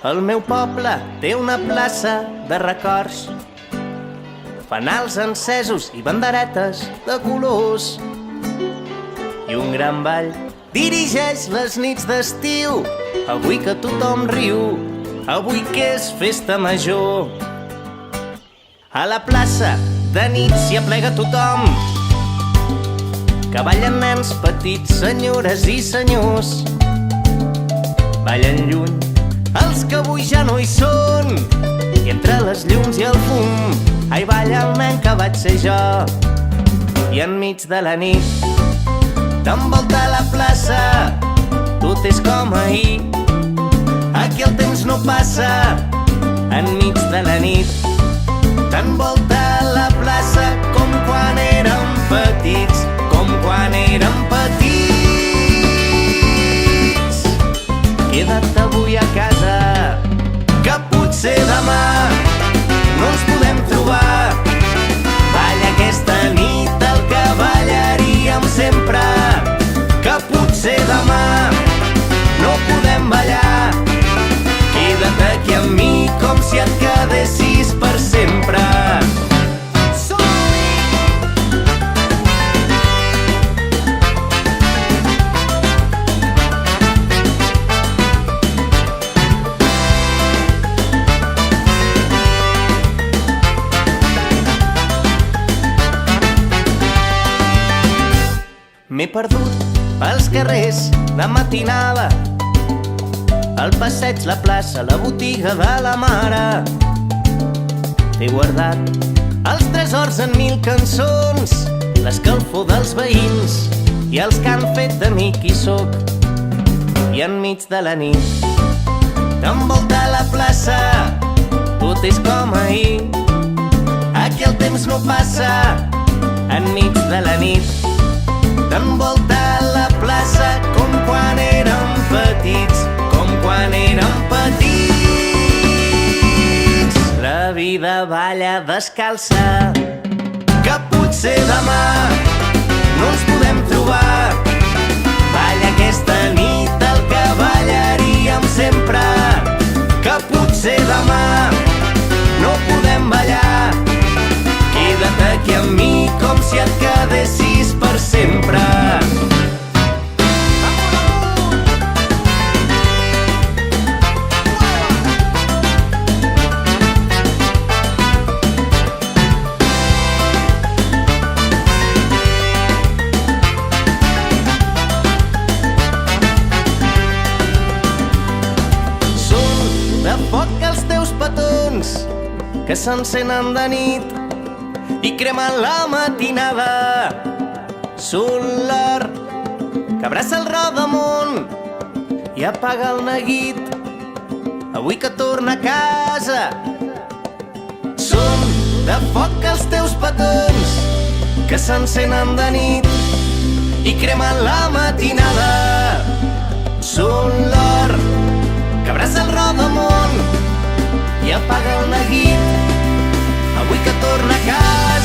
El meu poble té una plaça de records, fanals encesos i banderetes de colors. I un gran ball dirigeix les nits d'estiu, avui que tothom riu, avui que és festa major. A la plaça de nit s'hi aplega tothom, que ballen nens petits, senyores i senyors. Ballen lluny els que avui ja no hi són, i entre les llums i el fum, ai, balla el nen que vaig ser jo. I enmig de la nit t'envolta la plaça, tot és com ahir, aquí el temps no passa. Enmig de la nit t'envolta la plaça com quan érem petits, com quan érem petits. Queda't avui a casa, que potser demà no ens podem trobar. Balla aquesta nit el que ballaríem sempre, que potser demà no podem ballar. Queda't aquí amb mi com si et quedessis per sempre. M'he perdut pels carrers de matinada, el passeig, la plaça, la botiga de la mare. T'he guardat els tresors en 1000 cançons, l'escalfor dels veïns i els que han fet de mi qui sóc. I enmig de la nit t'envolta la plaça, tot és com ahir, aquí el temps no passa. Enmig de la nit t'envolta la plaça com quan érem petits, com quan érem petits. La vida balla descalça, que potser demà no ens podem trobar. Balla aquesta nit el que ballaríem sempre, que potser demà no podem ballar. Queda't aquí amb mi com si et quedessis per sempre. Són de foc els teus petons que s'encenen de nit i cremen la matinada. Són l'or que abraça el rodamón i apaga el neguit, avui que torna a casa. Són de foc els teus petons que s'encenen de nit i cremen la matinada. Són l'or que abraça el rodamón i apaga el neguit, avui que torna a casa.